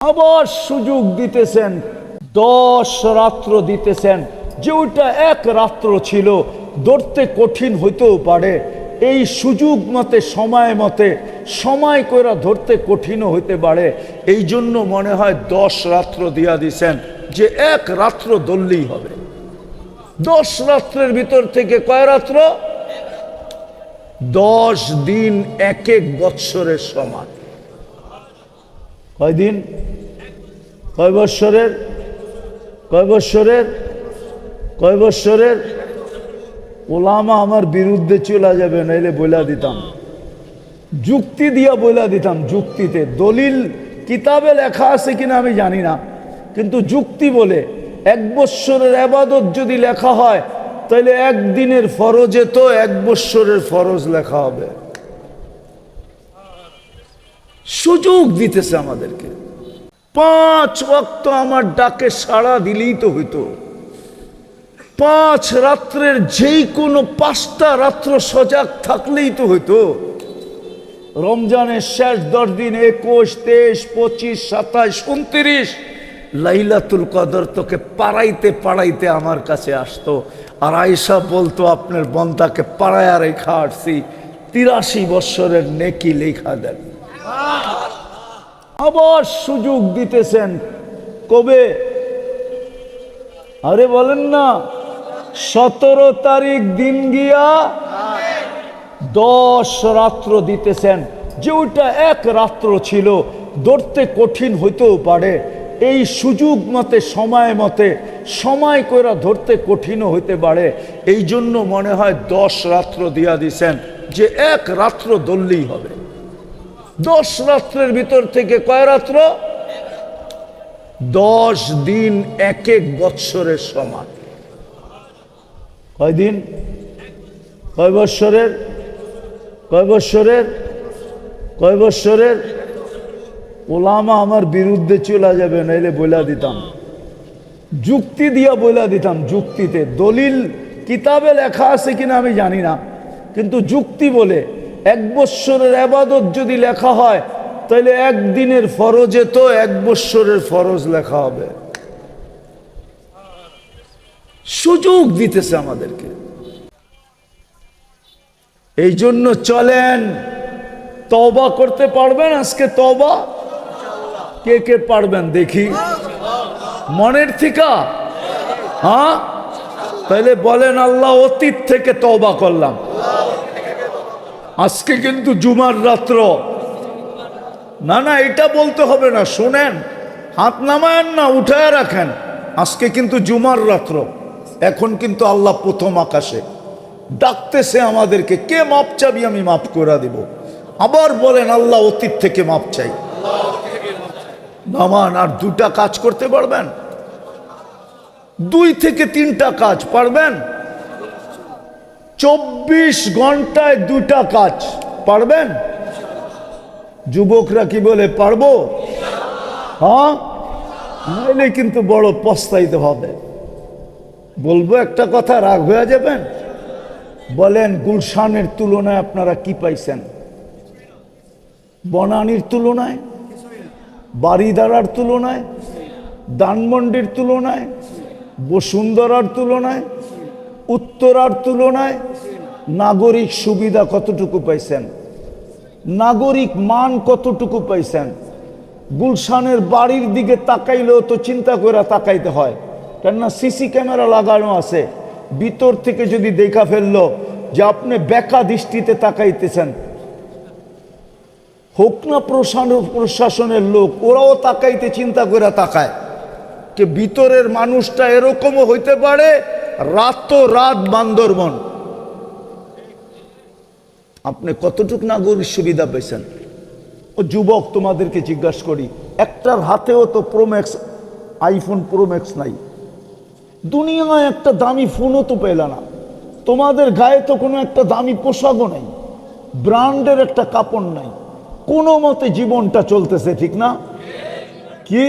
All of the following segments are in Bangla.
আবার সুযোগ দিতেছেন, 10 রাত্র দিতেছেন, যে ওইটা এক রাত্র ছিল, ধরতে কঠিন হইতেও পারে। এই সুযোগ মতে সময় কইরা ধরতে কঠিনও হইতে পারে। এই জন্য মনে হয় 10 রাত্র দিয়া দিছেন, যে এক রাত্র ধরলেই হবে। 10 রাত্রের ভিতর থেকে কয় রাত্র? 10 দিন এক এক বৎসরের সমান। কয় দিন? কয় বৎসরের? কয় বৎসরের? কয় বৎসরের? ওলামা আমার বিরুদ্ধে চলে যাবে, নাইলে বইলা দিতাম, যুক্তি দিয়া বইলা দিতাম। যুক্তিতে দলিল কিতাবে লেখা আছে কিনা আমি জানি না, কিন্তু যুক্তি বলে 1 বৎসরের ইবাদত যদি লেখা হয়, তাহলে একদিনের ফরজে তো 1 বৎসরের ফরজ লেখা হবে। সুযোগ দিতেছে আমাদেরকে। 5 ওয়াক্ত আমার ডাকে সাড়া দিলেই তো হইতো। 5 রাত্রের যেই কোনো 5টা রাত্র সজাগ থাকলেই তো হইতো। রমজানের শেষ 10 দিন 21, 23, 25, 27, 29 লাইলাতুল কদর তোকে পাড়াইতে আমার কাছে আসতো, আর আয়েশা বলতো আপনার বন্দাকে পাড়ায়া রেখা আসছি, 83 বৎসরের নেকি লেখা দেন। আবার সুযোগ দিতেছেন কবে? আরে বলেন না, 17 তারিখ দিন গিয়া 10 রাত্র দিতেছেন, যে ওইটা এক রাত্র ছিল, ধরতে কঠিন হইতেও পারে। এই সুযোগ মতে সময় কইরা ধরতে কঠিনও হইতে পারে। এই জন্য মনে হয় 10 রাত্র দিয়া দিছেন, যে এক রাত্র ধরলেই হবে। 10 রাত্রের ভিতর থেকে কয় রাত্র? 10 দিন এক এক বৎসরের সমান। কয় দিন? কয় বৎসরের? কয় বৎসরের? কয় বৎসরের? ওলামা আমার বিরুদ্ধে চলে যাবে, নাইলে বইলা দিতাম, যুক্তি দিয়া বইলা দিতাম। যুক্তিতে দলিল কিতাবে লেখা আছে কিনা আমি জানি না, কিন্তু যুক্তি বলে 1 বৎসরের ইবাদত যদি লেখা হয়, তাহলে একদিনের ফরজে তো 1 বৎসরের ফরজ লেখা হবে। সুযোগ দিতেছে আমাদেরকে। এই জন্য চলেন, তওবা করতে পারবেন আজকে? তওবা কে কে পারবেন দেখি মনের থিকা? হ্যাঁ, তাহলে বলেন আল্লাহ অতীত থেকে তওবা করলাম। আজকে কিন্তু জুমার রাত্র না, না এটা বলতে হবে না, শোনেন, হাত নামায়েন না, উঠায় রাখেন। আজকে কিন্তু জুমার রাত্র, এখন কিন্তু আল্লাহ প্রথম আকাশে ডাকতেছে আমাদেরকে, কে মাপ চাবি? আমি মাফ করে দিব। আবার বলেন আল্লাহ অতীত থেকে মাপ চাই। নামান। আর 2টা কাজ করতে পারবেন? 2 থেকে 3টা কাজ পারবেন? 24 ঘন্টায় 2টা কাজ পারবেন? যুবকরা কি বলে পারবো? হ্যাঁ, নাইলে কিন্তু বড় পস্তাইতে হবে। বলবো একটা কথা, রাগ হয়ে যাবেন? বলেন গুলশানের তুলনায় আপনারা কি পাইছেন? বনানীর তুলনায়, বারিধারার তুলনায়, ধানমন্ডির তুলনায়, বসুন্ধরার তুলনায়, উত্তরার তুলনায় নাগরিক সুবিধা কতটুকু পাইছেন? নাগরিক মান কতটুকু পাইছেন? গুলশানের বাড়ির দিকে তাকাইলেও তো চিন্তা করে তাকাইতে হয়, কেননা সিসি ক্যামেরা লাগানো আছে। ভিতর থেকে যদি দেখা ফেললো যে আপনি বেকা দৃষ্টিতে তাকাইতেছেন, হোক না প্রশাসনের লোক, ওরাও তাকাইতে চিন্তা করে তাকায়, যে ভিতরের মানুষটা এরকমও হইতে পারে, রাত বান্দরবন। আপনি কতটুকু নাগরিক সুবিধা পেয়েছেন? ও যুবক, তোমাদেরকে জিজ্ঞাসা করি, একটার হাতেও তো প্রোম্যাক্স, আইফোন প্রোম্যাক্স নাই। দুনিয়ায় একটা দামি ফোনও তো পেল না। তোমাদের গায়ে তো কোনো একটা দামি পোশাকও নাই, ব্র্যান্ডের একটা কাপড় নাই। কোনো মতে জীবনটা চলতেছে, ঠিক না? কি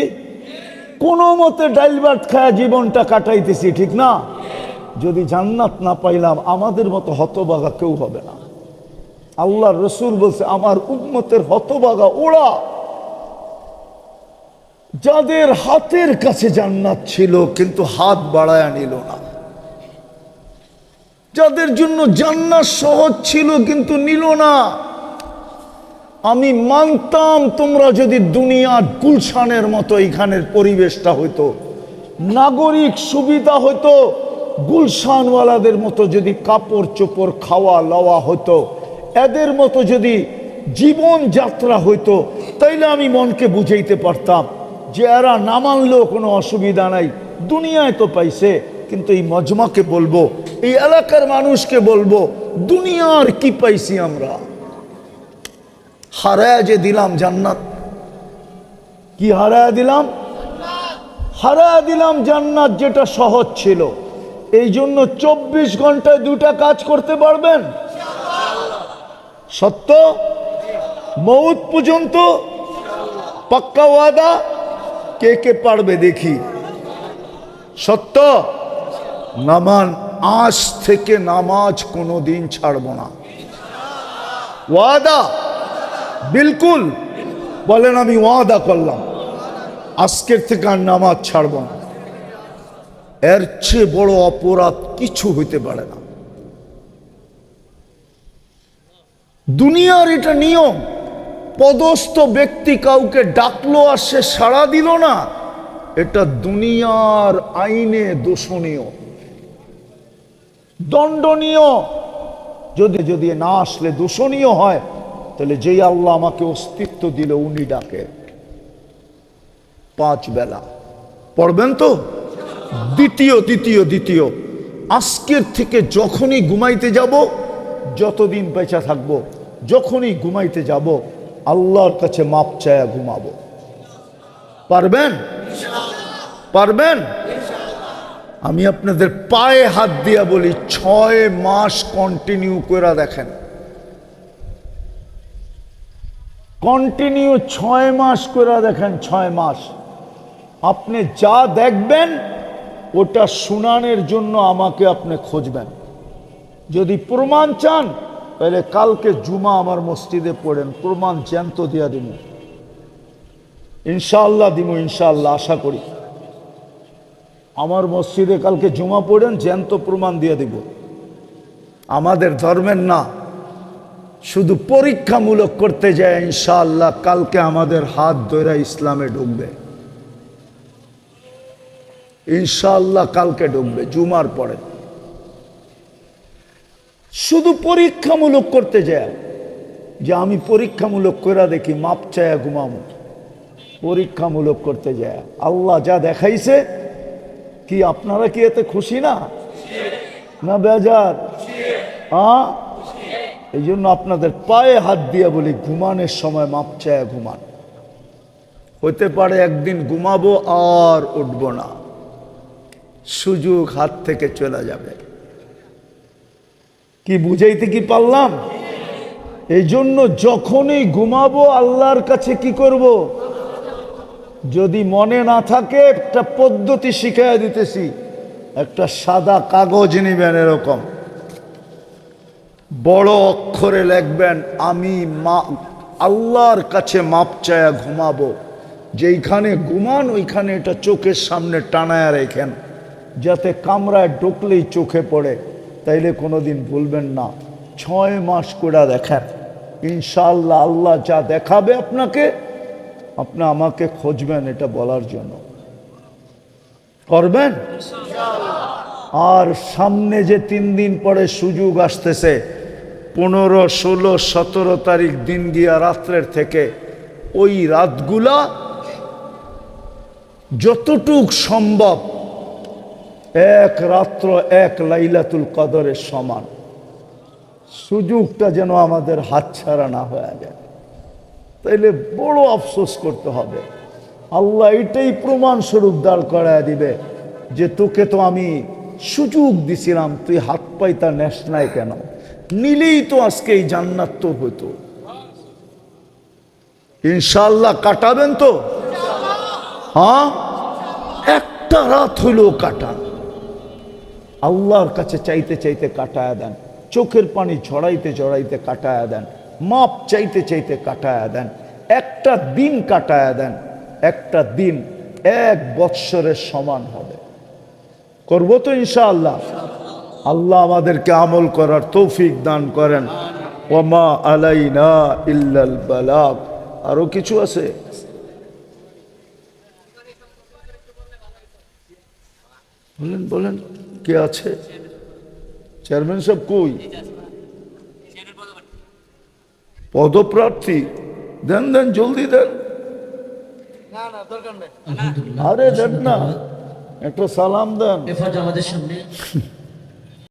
কোনো মতে ডাইল ভাত খায়া জীবনটা কাটাইতেছি, ঠিক না? যদি জান্নাত না পাইলাম, আমাদের মতো হতভাগা কেউ হবে না। আল্লাহর রসুল বলছে, আমার উম্মতের হতভাগা ওরা, যাদের হাতের কাছে জান্নাত ছিল কিন্তু হাত বাড়ায়া নিল না, যাদের জন্য জান্নাত সহজ ছিল কিন্তু নিল না। আমি মানতাম তোমরা যদি দুনিয়ার গুলশানের মতো এখানের পরিবেশটা হইতো, নাগরিক সুবিধা হইতো, গুলশানওয়ালাদের মতো যদি কাপড় চোপড় খাওয়া লওয়া হতো, এদের মতো যদি জীবন যাত্রা হইতো, তাইলে আমি মনকে বুঝাইতে পারতাম যে এরা না মানলেও কোনো অসুবিধা নাই, দুনিয়ায় তো পাইছে। কিন্তু এই মজমাকে বলবো, এই এলাকার মানুষকে বলবো, দুনিয়ার কি পাইছি আমরা? হারায় যে দিলাম জান্নাত। কি হারায় দিলাম? হারায় দিলাম জান্নাত, যেটা সহজ ছিল। এই জন্য 24 ঘন্টায় 2টা কাজ করতে পারবেন? সত্য মৌত পর্যন্ত পাক্কা ওয়াদা? কে কে পারবে দেখি? সত্য নামান, আজ থেকে নামাজ কোনোদিন ছাড়ব না। ওয়াদা বিলকুল। বলেন আমি ওয়াদা করলাম আজকের থেকে আর নামাজ ছাড়ব না। এর চেয়ে বড় অপরাধ কিছু হইতে পারে না। দুনিয়ার এটা নিয়ম। পদস্থ ব্যক্তি কাউকে ডাকলো আর সে সাড়া দিল না, এটা দুনিয়ার আইনে দোষণীয়, দণ্ডনীয়। যদি না আসলে দোষণীয় হয়, তাহলে যেই আল্লাহ আমাকে অস্তিত্ব দিল উনি ডাকে। 5 বেলা পড়বেন তো? দ্বিতীয় আজকের থেকে যখনই ঘুমাইতে যাব, যতদিন বেঁচে থাকবো, যখনই ঘুমাইতে যাব আল্লাহর কাছে মাপ চায়া ঘুমাবো। পারবেন? পারবেন? আমি আপনাদের পায়ে হাত দিয়া বলি, 6 মাস কন্টিনিউ করে দেখেন। কন্টিনিউ 6 মাস করে দেখেন। 6 মাস আপনি যা দেখবেন ওটা শুনানের জন্য আমাকে আপনি খুঁজবেন। যদি প্রমাণ চান তাহলে কালকে জুমা আমার মসজিদে পড়েন, প্রমাণ জ্যান্ত দিয়া দিব। ইনশাআল্লাহ দিব, ইনশাআল্লাহ আশা করি। আমার মসজিদে কালকে জুমা পড়েন, জ্যান্ত প্রমাণ দিয়ে দিব। আমাদের ধর্মের না, শুধু পরীক্ষামূলক করতে যায়। ইনশাআল্লাহ কালকে আমাদের হাত ধরে ইসলামে ঢুকবে। ইনশাআল্লাহ কালকে ঢুকবে জুমার পরে। শুধু পরীক্ষামূলক করতে যায় যে আমি পরীক্ষামূলক করে দেখি, মাপ চায়া ঘুমামো। পরীক্ষামূলক করতে যায়। আল্লাহ যা দেখাইছে, কি আপনারা কি এতে খুশি না? না বেজার? এই জন্য আপনাদের পায়ে হাত দিয়ে বলি, ঘুমানোর সময় মাপ চায়া ঘুমান। হতে পারে একদিন ঘুমাবো আর উঠবো না, সুযোগ হাত থেকে চলে যাবে। কি বুঝাইতে কি পারলাম? এই জন্য যখনই ঘুমাবো আল্লাহর কাছে কি করব? যদি মনে না থাকে, একটা পদ্ধতি শিখাইয়া দিতেছি। একটা সাদা কাগজ নিবেন, এরকম বড় অক্ষরে লিখবেন, আমি আল্লাহর কাছে মাপ চায়া ঘুমাবো। যেইখানে ঘুমান ওইখানে এটা চোখের সামনে টানায়া রেখেন, যাতে কামরায় ঢুকলেই চোখে পড়ে, তাইলে কোনোদিন ভুলবেন না। 6 মাস করে দেখেন, ইনশাআল্লাহ আল্লাহ যা দেখাবে আপনাকে, আপনি আমাকে খুঁজবেন এটা বলার জন্য। করবেন? আর সামনে যে 3 দিন পরে সুযোগ আসতেছে, 15, 16, 17 তারিখ দিন গিয়া রাত্রের থেকে, ওই রাতগুলা যতটুক সম্ভব এক রাত্র 1 লাইলাতুল কদরের সমান। সুযোগটা যেন আমাদের হাতছাড়া না হয়ে যায়, তাইলে বড় আফসোস করতে হবে। আল্লাহ এটাই প্রমাণ স্বরূপ দাঁড় করায় দিবে যে তোকে তো আমি সুযোগ দিছিলাম, তুই হাত পাইতা নেস নাই কেন? নিলেই তো আজকে এই জান্নাত তো হইতো। ইনশাআল্লাহ কাটাবেন তো? হ্যাঁ, একটা রাত হইলেও কাটান। আল্লাহর কাছে চাইতে চাইতে কাটায়া দেন, চোখের পানি ঝরাইতে ঝরাইতে কাটায়া দেন, মাপ চাইতে চাইতে কাটায়া দেন, একটা দিন কাটায়া দেন। একটা দিন 1 বৎসরের সমান হবে। করবো তো ইনশাআল্লাহ। আল্লাহ আমাদেরকে আমল করার তৌফিক দান করেন। ওমা আলাইনা ইল্লাল বালাগ। আরো কিছু আছে? বলেন বলেন, কে আছে? চেয়ারম্যান সাহেব কই? পদপ্রার্থী? দেন দেন, জলদি দেন। আরে দেন না, একটা সালাম দেন। আমাদের সামনে